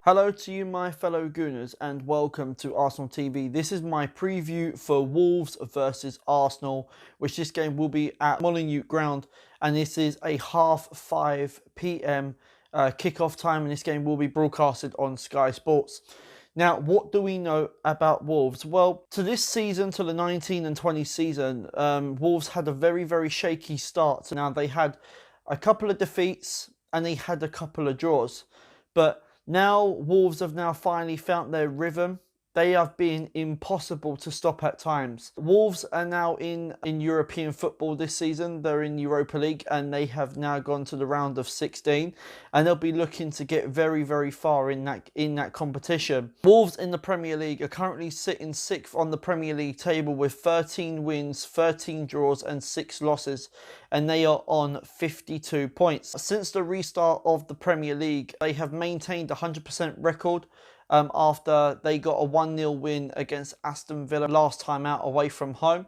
Hello to you, my fellow Gooners, and welcome to Arsenal TV. This is my preview for Wolves versus Arsenal, which this game will be at Molineux Ground, and this is a 5:30 p.m. Kickoff time, and this game will be broadcasted on Sky Sports. Now, what do we know about Wolves? Well, to this season, to the 19 and 20 season, Wolves had a very, very shaky start. Now, they had a couple of defeats and they had a couple of draws, but now, Wolves have now finally found their rhythm. They have been impossible to stop at times. Wolves are now in European football this season. They're in Europa League and they have now gone to the round of 16. And they'll be looking to get very, very far in that competition. Wolves in the Premier League are currently sitting 6th on the Premier League table with 13 wins, 13 draws and 6 losses. And they are on 52 points. Since the restart of the Premier League, they have maintained a 100% record after they got a 1-0 win against Aston Villa last time out away from home.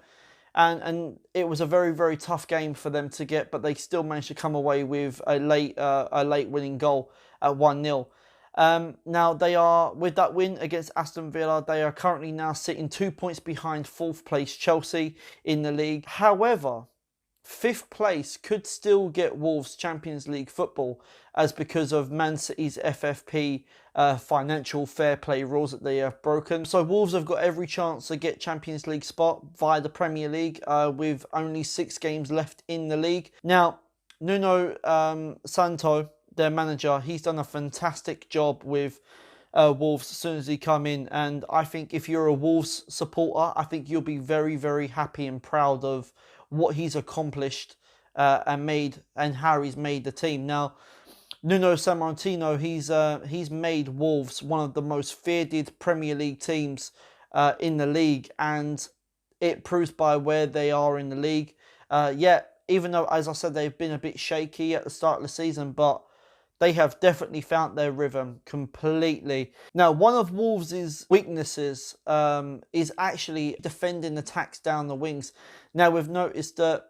And it was a very, very tough game for them to get, but they still managed to come away with a late winning goal at 1-0. Now, they are, with that win against Aston Villa, they are currently now sitting 2 points behind 4th place Chelsea in the league. However, 5th place could still get Wolves Champions League football, as because of Man City's FFP financial fair play rules that they have broken. So Wolves have got every chance to get Champions League spot via the Premier League with only 6 games left in the league. Now, Nuno Santo, their manager, he's done a fantastic job with Wolves as soon as he come in, and I think if you're a Wolves supporter, I think you'll be very, very happy and proud of what he's accomplished and how he's made the team. Now, Nuno Sammartino, he's made Wolves one of the most feared Premier League teams in the league, and it proves by where they are in the league. Yet, even though, as I said, they've been a bit shaky at the start of the season, but they have definitely found their rhythm completely. Now, one of Wolves' weaknesses is actually defending attacks down the wings. Now, we've noticed that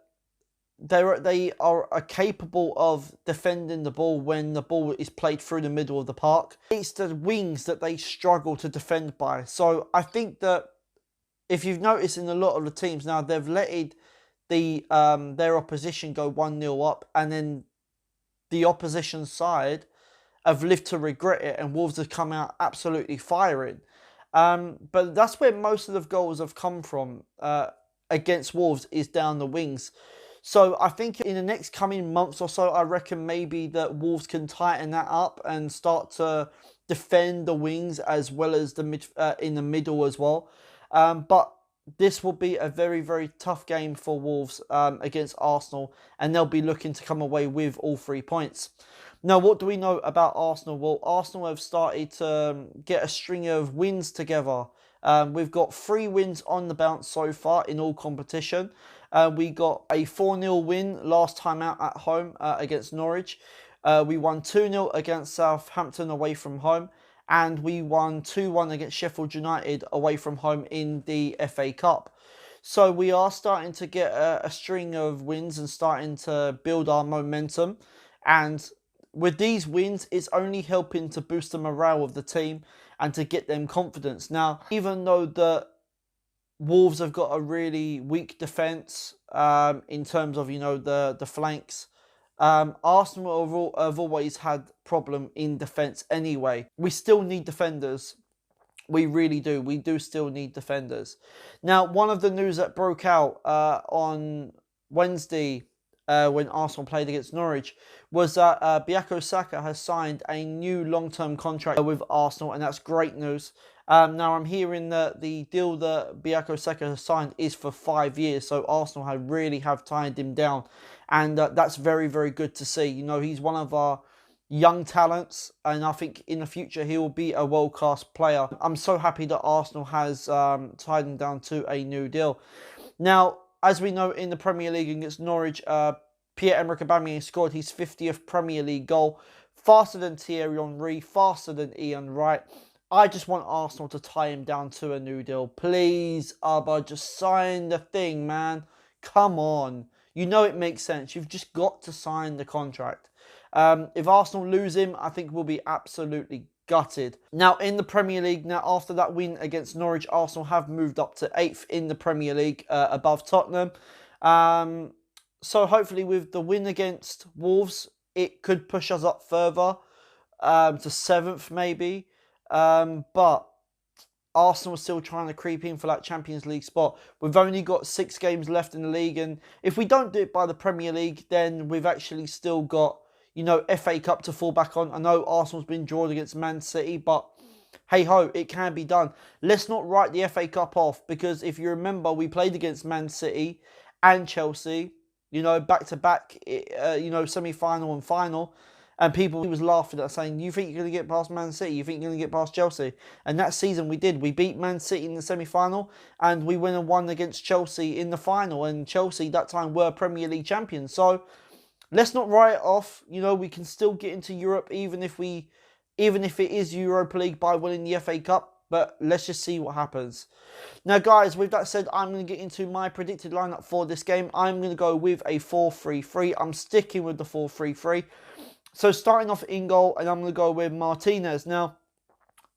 they are capable of defending the ball when the ball is played through the middle of the park. It's the wings that they struggle to defend by. So I think that if you've noticed in a lot of the teams now, they've let their opposition go 1-0 up, and then the opposition side have lived to regret it, and Wolves have come out absolutely firing. But that's where most of the goals have come from against Wolves, is down the wings. So I think in the next coming months or so, I reckon maybe that Wolves can tighten that up and start to defend the wings as well as in the middle as well. But this will be a very, very tough game for Wolves against Arsenal, and they'll be looking to come away with all 3 points. Now, what do we know about Arsenal? Well, Arsenal have started to get a string of wins together. We've got 3 wins on the bounce so far in all competition. We got a 4-0 win last time out at home against Norwich. We won 2-0 against Southampton away from home. And we won 2-1 against Sheffield United away from home in the FA Cup. So we are starting to get a string of wins and starting to build our momentum. And with these wins, it's only helping to boost the morale of the team and to get them confidence. Now, even though the Wolves have got a really weak defence in terms of, the flanks, Arsenal have always had problem in defence anyway. We still need defenders. We really do. We do still need defenders. Now, one of the news that broke out on Wednesday when Arsenal played against Norwich was that Bukayo Saka has signed a new long-term contract with Arsenal, and that's great news. Now, I'm hearing that the deal that Bukayo Saka has signed is for 5 years, so Arsenal really have tied him down, and that's very, very good to see. He's one of our young talents, and I think in the future he will be a world-class player. I'm so happy that Arsenal has tied him down to a new deal. Now, as we know, in the Premier League against Norwich, Pierre-Emerick Aubameyang scored his 50th Premier League goal, faster than Thierry Henry, faster than Ian Wright. I just want Arsenal to tie him down to a new deal. Please, Abba, just sign the thing, man. Come on. You know it makes sense. You've just got to sign the contract. If Arsenal lose him, I think we'll be absolutely gutted. Now, in the Premier League, now after that win against Norwich, Arsenal have moved up to 8th in the Premier League, above Tottenham. So hopefully with the win against Wolves, it could push us up further, to 7th maybe. But Arsenal are still trying to creep in for that Champions League spot. We've only got 6 games left in the league, and if we don't do it by the Premier League, then we've actually still got, you know, FA Cup to fall back on. I know Arsenal's been drawn against Man City, but hey-ho, it can be done. Let's not write the FA Cup off, because if you remember, we played against Man City and Chelsea, you know, back-to-back, you know, semi-final and final. And people was laughing at us, saying, you think you're going to get past Man City? You think you're going to get past Chelsea? And that season we did. We beat Man City in the semi-final, and we went and won against Chelsea in the final. And Chelsea, that time, were Premier League champions. So let's not write it off. You know, we can still get into Europe, even if it is Europa League, by winning the FA Cup. But let's just see what happens. Now, guys, with that said, I'm going to get into my predicted lineup for this game. I'm going to go with a 4-3-3. I'm sticking with the 4-3-3. So starting off in goal, and I'm going to go with Martinez. Now,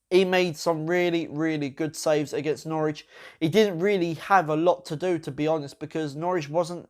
he made some really, really good saves against Norwich. He didn't really have a lot to do, to be honest, because Norwich wasn't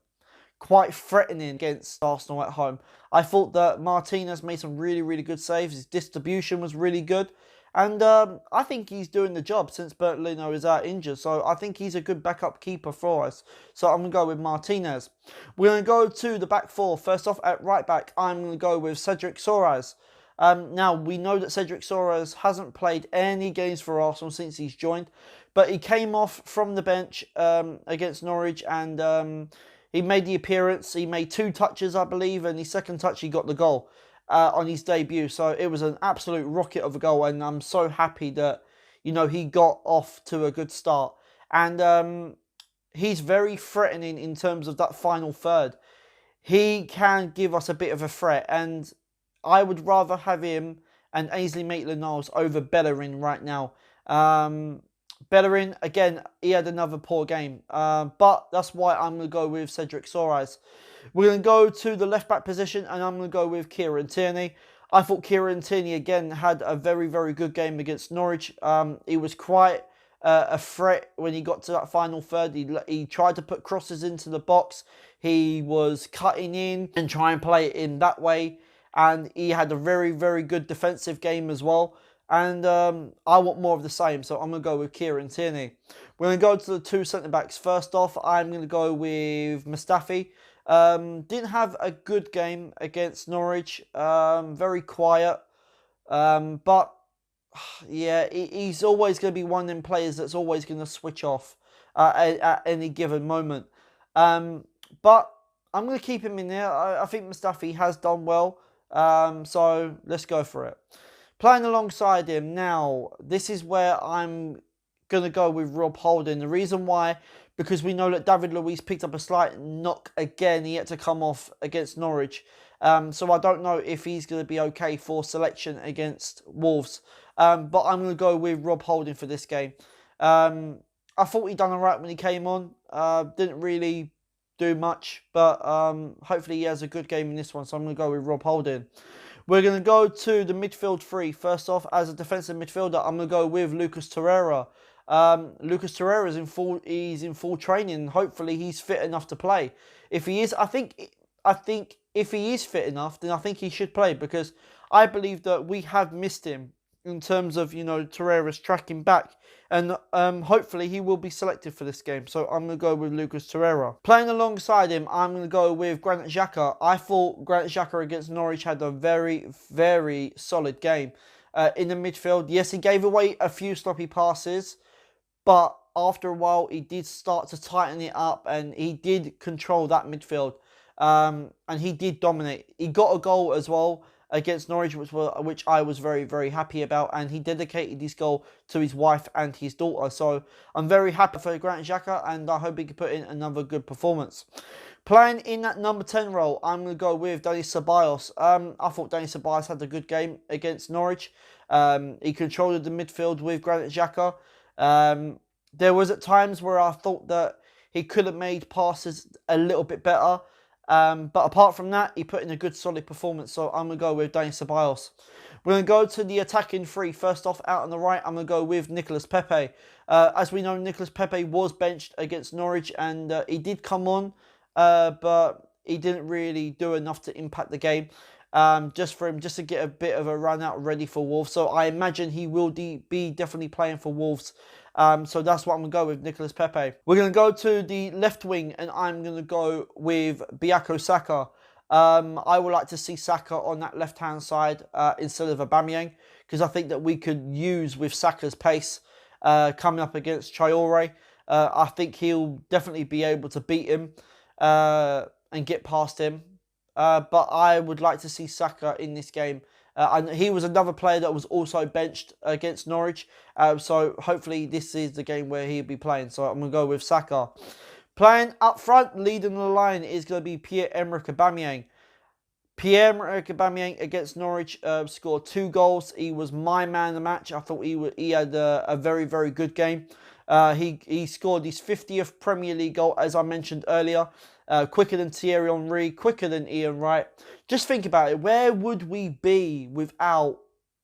quite threatening against Arsenal at home. I thought that Martinez made some really, really good saves. His distribution was really good. And I think he's doing the job since Bertolino is out injured. So I think he's a good backup keeper for us. So I'm going to go with Martinez. We're going to go to the back four. First off, at right back, I'm going to go with Cedric Soares. Now, we know that Cedric Soares hasn't played any games for Arsenal since he's joined. But he came off from the bench against Norwich, and he made the appearance. He made 2 touches, I believe, and his second touch, he got the goal on his debut. So it was an absolute rocket of a goal, and I'm so happy that, you know, he got off to a good start. And he's very threatening in terms of that final third. He can give us a bit of a threat, and I would rather have him and Ainsley Maitland-Niles over Bellerin right now. Bellerin, again, he had another poor game. But that's why I'm going to go with Cedric Soares. We're going to go to the left-back position, and I'm going to go with Kieran Tierney. I thought Kieran Tierney, again, had a very, very good game against Norwich. He was quite a threat when he got to that final third. He tried to put crosses into the box. He was cutting in and trying to play it in that way. And he had a very, very good defensive game as well. And I want more of the same, so I'm going to go with Kieran Tierney. We're going to go to the 2 centre-backs. First off, I'm going to go with Mustafi. Didn't have a good game against Norwich. Very quiet. But, yeah, he's always going to be one of them players that's always going to switch off at any given moment. But I'm going to keep him in there. I think Mustafi has done well. So let's go for it. Playing alongside him now, this is where I'm going to go with Rob Holding. The reason why, because we know that David Luiz picked up a slight knock again. He had to come off against Norwich. So I don't know if he's going to be okay for selection against Wolves. But I'm going to go with Rob Holding for this game. I thought he'd done all right when he came on. Didn't really do much, but hopefully he has a good game in this one. So I'm going to go with Rob Holding. We're going to go to the midfield 3. First off, as a defensive midfielder, I'm going to go with Lucas Herrera. Lucas Herrera is in full training. Hopefully, he's fit enough to play. If he is, I think if he is fit enough, then I think he should play, because I believe that we have missed him in terms of, you know, Herrera's tracking back. And hopefully he will be selected for this game. So I'm going to go with Lucas Herrera. Playing alongside him, I'm going to go with Granit Xhaka. I thought Granit Xhaka against Norwich had a very, very solid game. In the midfield, yes, he gave away a few sloppy passes, but after a while, he did start to tighten it up, and he did control that midfield. And he did dominate. He got a goal as well against Norwich, which I was very, very happy about, and he dedicated this goal to his wife and his daughter. So I'm very happy for Granit Xhaka, and I hope he can put in another good performance. Playing in that number 10 role, I'm going to go with Dani Ceballos. I thought Dani Ceballos had a good game against Norwich. He controlled the midfield with Granit Xhaka. There was at times where I thought that he could have made passes a little bit better. But apart from that, he put in a good solid performance, so I'm going to go with Dani Ceballos. We're going to go to the attacking three. First off, out on the right, I'm going to go with Nicolas Pepe. As we know, Nicolas Pepe was benched against Norwich, and he did come on, but he didn't really do enough to impact the game. Just to get a bit of a run out ready for Wolves. So I imagine he will be definitely playing for Wolves. So that's what I'm going to go with, Nicolas Pepe. We're going to go to the left wing, and I'm going to go with Bukayo Saka. I would like to see Saka on that left-hand side instead of Aubameyang, because I think that we could use with Saka's pace coming up against Traore. I think he'll definitely be able to beat him and get past him. But I would like to see Saka in this game. And he was another player that was also benched against Norwich. So hopefully this is the game where he'll be playing. So I'm going to go with Saka. Playing up front, leading the line is going to be Pierre-Emerick Aubameyang. Pierre-Emerick Aubameyang against Norwich scored 2 goals. He was my man of the match. I thought he had a very, very good game. He scored his 50th Premier League goal, as I mentioned earlier. Quicker than Thierry Henry, quicker than Ian Wright. Just think about it. Where would we be without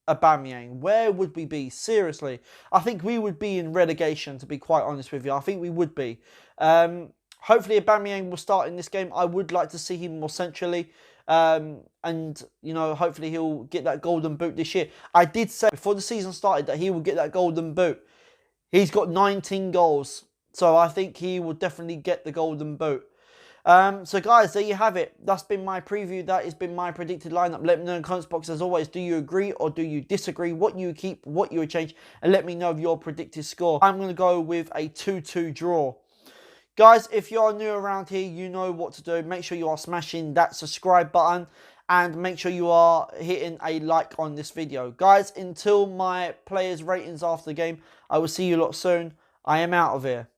Aubameyang? Where would we be? Seriously. I think we would be in relegation, to be quite honest with you. I think we would be. Hopefully Aubameyang will start in this game. I would like to see him more centrally. And, you know, hopefully he'll get that golden boot this year. I did say before the season started that he will get that golden boot. He's got 19 goals. So I think he will definitely get the golden boot. So guys, there you have it. That's been my preview. That has been my predicted lineup. Let me know in the comments box as always. Do you agree or do you disagree? What you would keep, what you would change, and let me know of your predicted score. I'm going to go with a 2-2 draw. Guys, if you are new around here, you know what to do. Make sure you are smashing that subscribe button and make sure you are hitting a like on this video. Guys, until my players' ratings after the game, I will see you lot soon. I am out of here.